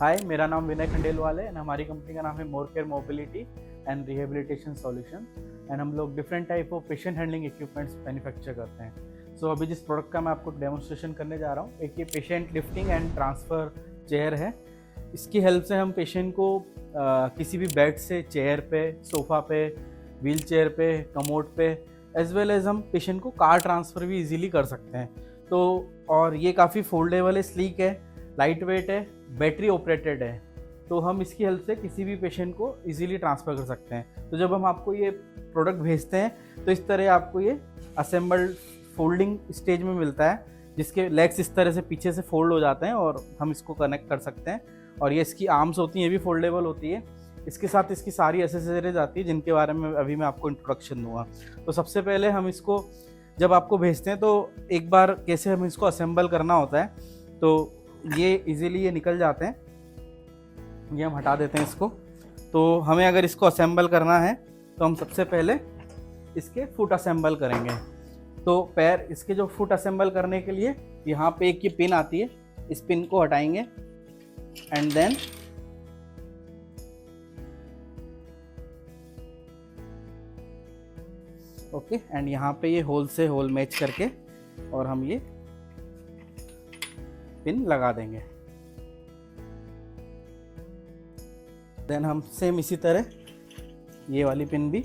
हाय, मेरा नाम विनय खंडेलवाल है एंड हमारी कंपनी का नाम है मोर care mobility and rehabilitation solution and हम लोग different type of patient handling equipments manufacture करते हैं। सो अभी जिस प्रोडक्ट का मैं आपको डेमोन्स्ट्रेशन करने जा रहा हूँ, एक ये patient lifting and transfer chair है। इसकी हेल्प से हम पेशेंट को किसी भी बेड से चेयर पे, सोफ़ा पे, व्हील चेयर पे, कमोड पे एज वेल एज हम पेशेंट को कार ट्रांसफ़र भी इजीली कर सकते हैं। तो और ये काफ़ी फोल्डेबल है, स्लीक है, लाइट वेट है, बैटरी ऑपरेटेड है, तो हम इसकी हेल्प से किसी भी पेशेंट को इजीली ट्रांसफ़र कर सकते हैं। तो जब हम आपको ये प्रोडक्ट भेजते हैं तो इस तरह आपको ये असेंबल्ड फोल्डिंग स्टेज में मिलता है, जिसके लेग्स इस तरह से पीछे से फोल्ड हो जाते हैं और हम इसको कनेक्ट कर सकते हैं। और ये इसकी आर्म्स होती हैं, ये भी फोल्डेबल होती है। इसके साथ इसकी सारी एसेसरीज आती है जिनके बारे में अभी मैं आपको इंट्रोडक्शन दूंगा। तो सबसे पहले हम इसको जब आपको भेजते हैं तो एक बार कैसे हम इसको असेंबल करना होता है, तो ये इजीली ये निकल जाते हैं, ये हम हटा देते हैं इसको। तो हमें अगर इसको असेंबल करना है तो हम सबसे पहले इसके फुट असेंबल करेंगे। तो पैर इसके जो फुट असेंबल करने के लिए यहाँ पे एक ये पिन आती है, इस पिन को हटाएंगे एंड देन ओके एंड यहाँ पे ये होल से होल मैच करके और हम ये पिन लगा देंगे। देन हम सेम इसी तरह ये वाली पिन भी,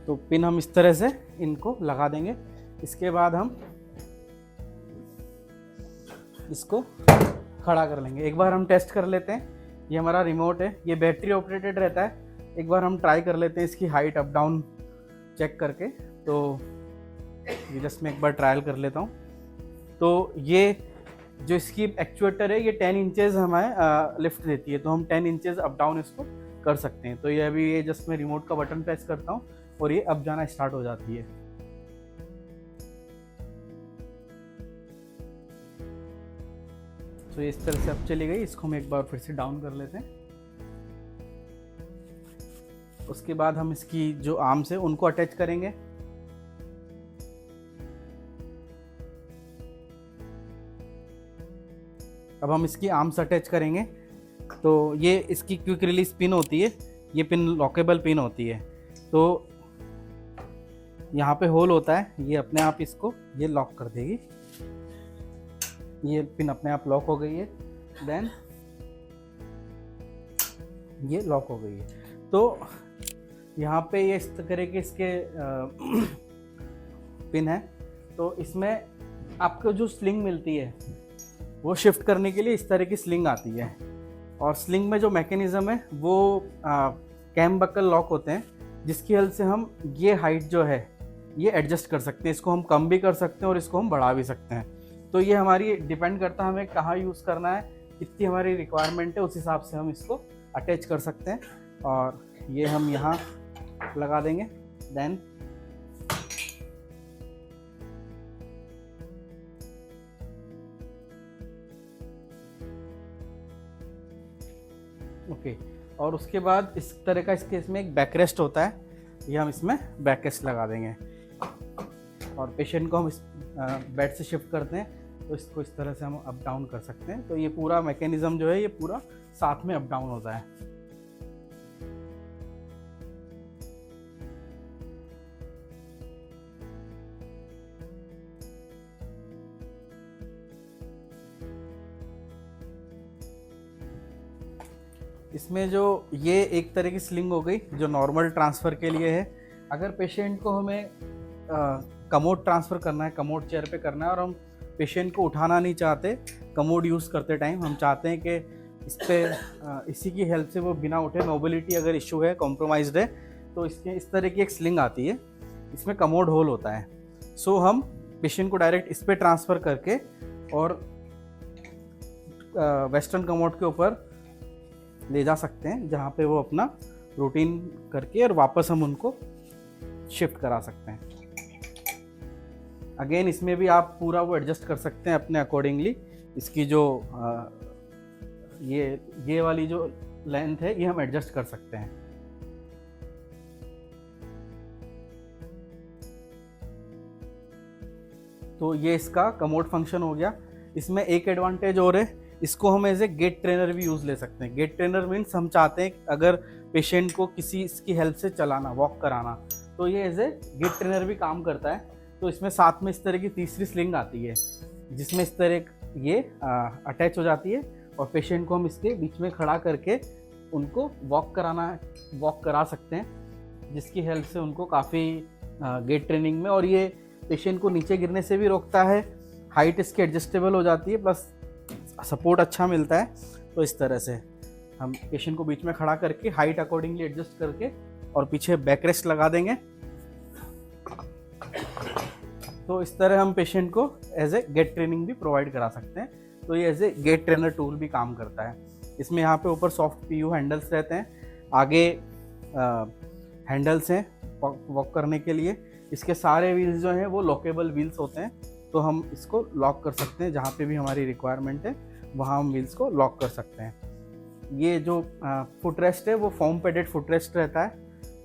तो पिन हम इस तरह से इनको लगा देंगे। इसके बाद हम इसको खड़ा कर लेंगे। एक बार हम टेस्ट कर लेते हैं। ये हमारा रिमोट है, ये बैटरी ऑपरेटेड रहता है। एक बार हम ट्राई कर लेते हैं इसकी हाइट अप डाउन चेक करके। तो ये जस्ट मैं एक बार ट्रायल कर लेता हूँ। तो ये जो इसकी एक्चुएटर है, ये 10 इंचेस हमें लिफ्ट देती है, तो हम 10 इंचेस अप डाउन इसको कर सकते हैं। तो ये अभी ये जस्ट मैं रिमोट का बटन प्रेस करता हूँ और ये अप जाना स्टार्ट हो जाती है। तो ये इस तरह से अब चली गई। इसको हम एक बार फिर से डाउन कर लेते हैं। उसके बाद हम इसकी जो आर्म्स है उनको अटैच करेंगे। अब हम इसकी आर्म्स अटैच करेंगे। तो ये इसकी क्विक रिलीज पिन होती है, ये पिन लॉकेबल पिन होती है। तो यहाँ पे होल होता है, ये अपने आप इसको ये लॉक कर देगी। ये पिन अपने आप लॉक हो गई है। देन ये लॉक हो गई है। तो यहाँ पे ये इस तरह के इसके पिन है। तो इसमें आपको जो स्लिंग मिलती है वो शिफ्ट करने के लिए इस तरह की स्लिंग आती है। और स्लिंग में जो मैकेनिज़्म है वो कैम बकल लॉक होते हैं, जिसकी हेल्प से हम ये हाइट जो है ये एडजस्ट कर सकते हैं। इसको हम कम भी कर सकते हैं और इसको हम बढ़ा भी सकते हैं। तो ये हमारी डिपेंड करता है हमें कहाँ यूज़ करना है, कितनी हमारी रिक्वायरमेंट है, उस हिसाब से हम इसको अटैच कर सकते हैं। और ये हम यहाँ लगा देंगे। देन ओके और उसके बाद इस तरह का इसके इसमें एक बैकरेस्ट होता है, ये हम इसमें बैकरेस्ट लगा देंगे। और पेशेंट को हम इस बेड से शिफ्ट करते हैं तो इसको इस तरह से हम अप डाउन कर सकते हैं। तो ये पूरा मैकेनिज़्म जो है ये पूरा साथ में अप डाउन होता है। इसमें जो ये एक तरह की स्लिंग हो गई जो नॉर्मल ट्रांसफ़र के लिए है। अगर पेशेंट को हमें कमोड ट्रांसफ़र करना है, कमोड चेयर पे करना है और हम पेशेंट को उठाना नहीं चाहते कमोड यूज़ करते टाइम, हम चाहते हैं कि इस पे इसी की हेल्प से वो बिना उठे, मोबिलिटी अगर इशू है, कॉम्प्रोमाइज्ड है, तो इसके इस तरह की एक स्लिंग आती है, इसमें कमोड होल होता है। सो हम पेशेंट को डायरेक्ट इस पर ट्रांसफ़र करके और वेस्टर्न कमोड के ऊपर ले जा सकते हैं, जहाँ पे वो अपना रूटीन करके और वापस हम उनको शिफ्ट करा सकते हैं। अगेन इसमें भी आप पूरा वो एडजस्ट कर सकते हैं अपने अकॉर्डिंगली। इसकी जो ये वाली जो लेंथ है ये हम एडजस्ट कर सकते हैं। तो ये इसका कमोड फंक्शन हो गया। इसमें एक एडवांटेज और है, इसको हम एज ए गेट ट्रेनर भी यूज़ ले सकते हैं। गेट ट्रेनर मीन्स हम चाहते हैं अगर पेशेंट को किसी इसकी हेल्प से चलाना, वॉक कराना, तो ये एज ए गेट ट्रेनर भी काम करता है। तो इसमें साथ में इस तरह की तीसरी स्लिंग आती है जिसमें इस तरह ये अटैच हो जाती है और पेशेंट को हम इसके बीच में खड़ा करके उनको वॉक करा सकते हैं, जिसकी हेल्प से उनको काफ़ी गेट ट्रेनिंग में, और ये पेशेंट को नीचे गिरने से भी रोकता है, हाइट इसकी एडजस्टेबल हो जाती है, प्लस सपोर्ट अच्छा मिलता है। तो इस तरह से हम पेशेंट को बीच में खड़ा करके हाइट अकॉर्डिंगली एडजस्ट करके और पीछे बैक रेस्ट लगा देंगे। तो इस तरह हम पेशेंट को एज ए गेट ट्रेनिंग भी प्रोवाइड करा सकते हैं। तो ये as a gate trainer tool भी काम करता है। इसमें यहाँ पे ऊपर सॉफ्ट पीयू हैंडल्स रहते हैं, आगे हैंडल्स हैं वॉक करने के लिए। इसके सारे व्हील्स जो हैं वो लॉकेबल व्हील्स होते हैं, तो हम इसको लॉक कर सकते हैं जहाँ पे भी हमारी रिक्वायरमेंट है वहाँ हम व्हील्स को लॉक कर सकते हैं। ये जो फुट रेस्ट है वो फोम पैडेड फुट रेस्ट रहता है,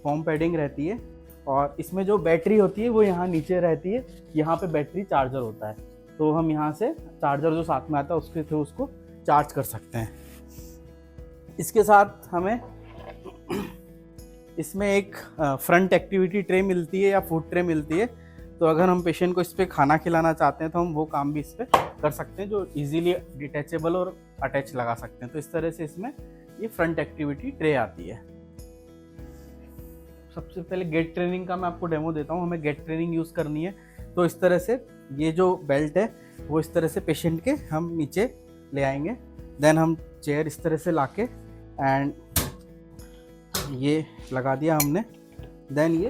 फोम पैडिंग रहती है, और इसमें जो बैटरी होती है वो यहाँ नीचे रहती है। यहाँ पे बैटरी चार्जर होता है, तो हम यहाँ से चार्जर जो साथ में आता है उसके थ्रू उसको चार्ज कर सकते हैं। इसके साथ हमें इसमें एक फ्रंट एक्टिविटी ट्रे मिलती है या फूड ट्रे मिलती है। तो अगर हम पेशेंट को इस पर खाना खिलाना चाहते हैं तो हम वो काम भी इस पर कर सकते हैं, जो इजीली डिटैचेबल और अटैच लगा सकते हैं। तो इस तरह से इसमें ये फ्रंट एक्टिविटी ट्रे आती है। सबसे पहले गेट ट्रेनिंग का मैं आपको डेमो देता हूँ। हमें गेट ट्रेनिंग यूज़ करनी है, तो इस तरह से ये जो बेल्ट है वो इस तरह से पेशेंट के हम नीचे ले आएंगे। देन हम चेयर इस तरह से लाके एंड ये लगा दिया हमने। देन ये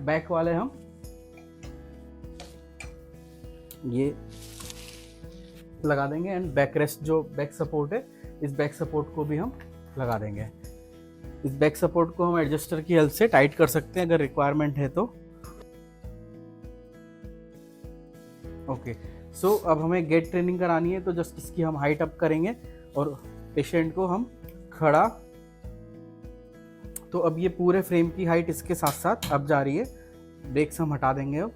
बैक वाले हम ये लगा देंगे एंड बैक रेस्ट जो बैक सपोर्ट है इस बैक सपोर्ट को भी हम लगा देंगे। इस बैक सपोर्ट को हम एडजस्टर की हेल्प से टाइट कर सकते हैं अगर रिक्वायरमेंट है तो। ओके, सो अब हमें गेट ट्रेनिंग करानी है, तो जस्ट इसकी हम हाइट अप करेंगे और पेशेंट को हम खड़ा, तो अब ये पूरे फ्रेम की हाइट इसके साथ साथ अब जा रही है। ब्रेक्स हम हटा देंगे अब,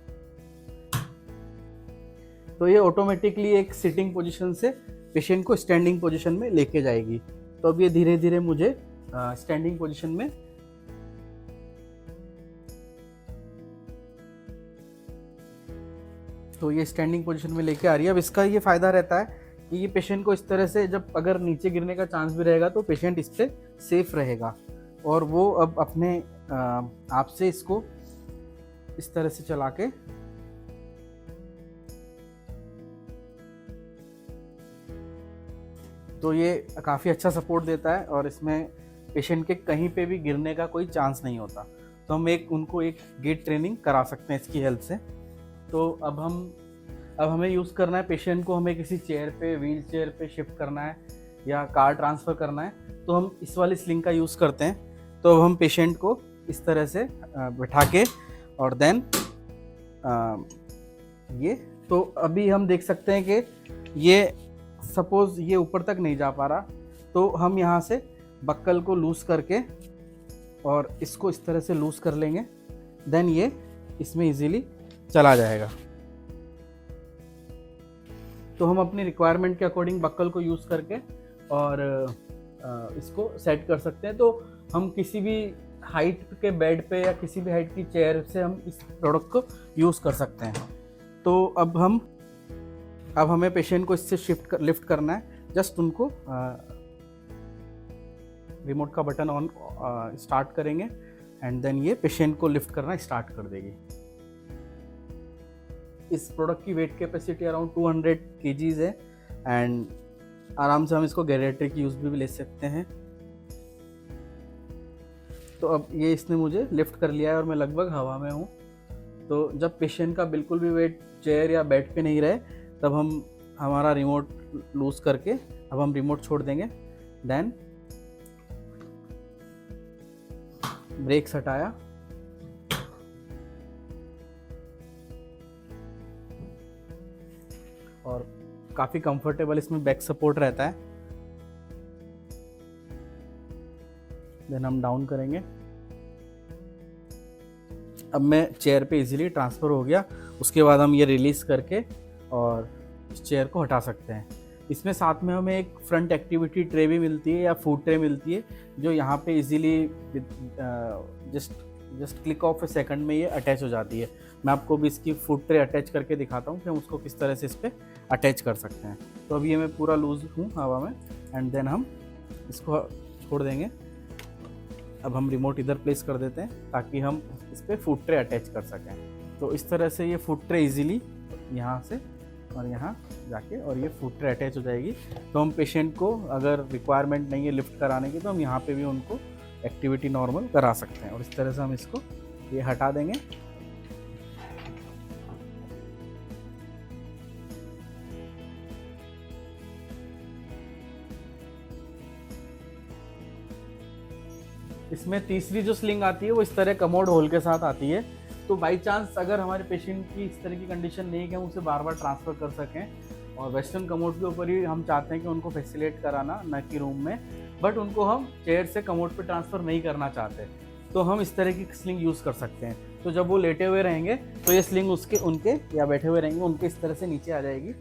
तो ये ऑटोमेटिकली एक सिटिंग पोजीशन से पेशेंट को स्टैंडिंग पोजीशन में लेके जाएगी। तो अब ये धीरे धीरे मुझे स्टैंडिंग पोजीशन में तो ये स्टैंडिंग पोजीशन में लेके आ रही है। अब इसका ये फ़ायदा रहता है कि ये पेशेंट को इस तरह से जब अगर नीचे गिरने का चांस भी रहेगा तो पेशेंट इस पर सेफ रहेगा, और वो अब अपने आप से इसको इस तरह से चला के तो ये काफ़ी अच्छा सपोर्ट देता है और इसमें पेशेंट के कहीं पे भी गिरने का कोई चांस नहीं होता। तो हम उनको एक गेट ट्रेनिंग करा सकते हैं इसकी हेल्प से। तो अब हमें यूज़ करना है, पेशेंट को हमें किसी चेयर पे, व्हील चेयर पे शिफ्ट करना है या कार ट्रांसफ़र करना है, तो हम इस वाली स्लिंग का यूज़ करते हैं। तो अब हम पेशेंट को इस तरह से बैठा के और देन ये, तो अभी हम देख सकते हैं कि ये सपोज़ ये ऊपर तक नहीं जा पा रहा, तो हम यहाँ से बक्कल को लूज़ करके और इसको इस तरह से लूज़ कर लेंगे। देन ये इसमें इजीली चला जाएगा। तो हम अपनी रिक्वायरमेंट के अकॉर्डिंग बक्कल को यूज़ करके और इसको सेट कर सकते हैं। तो हम किसी भी हाइट के बेड पे या किसी भी हाइट की चेयर से हम इस प्रोडक्ट को यूज़ कर सकते हैं। तो अब हमें पेशेंट को इससे लिफ्ट करना है। जस्ट उनको रिमोट का बटन ऑन स्टार्ट करेंगे एंड देन ये पेशेंट को लिफ्ट करना स्टार्ट कर देगी। इस प्रोडक्ट की वेट कैपेसिटी अराउंड 200 kgs है एंड आराम से हम इसको गैरेट्रिक यूज़ भी ले सकते हैं। तो अब ये इसने मुझे लिफ्ट कर लिया है और मैं लगभग हवा में हूँ। तो जब पेशेंट का बिल्कुल भी वेट चेयर या बेड पे नहीं रहे तब हम हमारा रिमोट लूज़ करके अब हम रिमोट छोड़ देंगे। देन ब्रेक्स हटाया और काफ़ी कंफर्टेबल इसमें बैक सपोर्ट रहता है। देन हम डाउन करेंगे। अब मैं चेयर पे इजीली ट्रांसफ़र हो गया। उसके बाद हम ये रिलीज़ करके और इस चेयर को हटा सकते हैं। इसमें साथ में हमें एक फ्रंट एक्टिविटी ट्रे भी मिलती है या फूड ट्रे मिलती है, जो यहाँ पे easily just click of A second में ये अटैच हो जाती है। मैं आपको भी इसकी फूड ट्रे अटैच करके दिखाता हूँ कि हम उसको किस तरह से इस पर अटैच कर सकते हैं। तो अभी ये मैं पूरा लूज हूँ हवा में, एंड देन हम इसको छोड़ देंगे। अब हम रिमोट इधर प्लेस कर देते हैं ताकि हम इस पर फूड ट्रे अटैच कर सकें। तो इस तरह से ये फूड ट्रे इजीली यहाँ से और यहाँ जाके और ये फूड ट्रे अटैच हो जाएगी। तो हम पेशेंट को अगर रिक्वायरमेंट नहीं है लिफ्ट कराने की, तो हम यहाँ पे भी उनको एक्टिविटी नॉर्मल करा सकते हैं। और इस तरह से हम इसको ये हटा देंगे। इसमें तीसरी जो स्लिंग आती है वो इस तरह कमोड होल के साथ आती है। तो बाई चांस अगर हमारे पेशेंट की इस तरह की कंडीशन नहीं है कि हम उसे बार बार ट्रांसफ़र कर सकें, और वेस्टर्न कमोड के ऊपर ही हम चाहते हैं कि उनको फैसिलिटेट कराना, न कि रूम में, बट उनको हम चेयर से कमोड पे ट्रांसफ़र नहीं करना चाहते, तो हम इस तरह की स्लिंग यूज़ कर सकते हैं। तो जब वो लेटे हुए रहेंगे तो ये स्लिंग उनके या बैठे हुए रहेंगे उनके इस तरह से नीचे आ जाएगी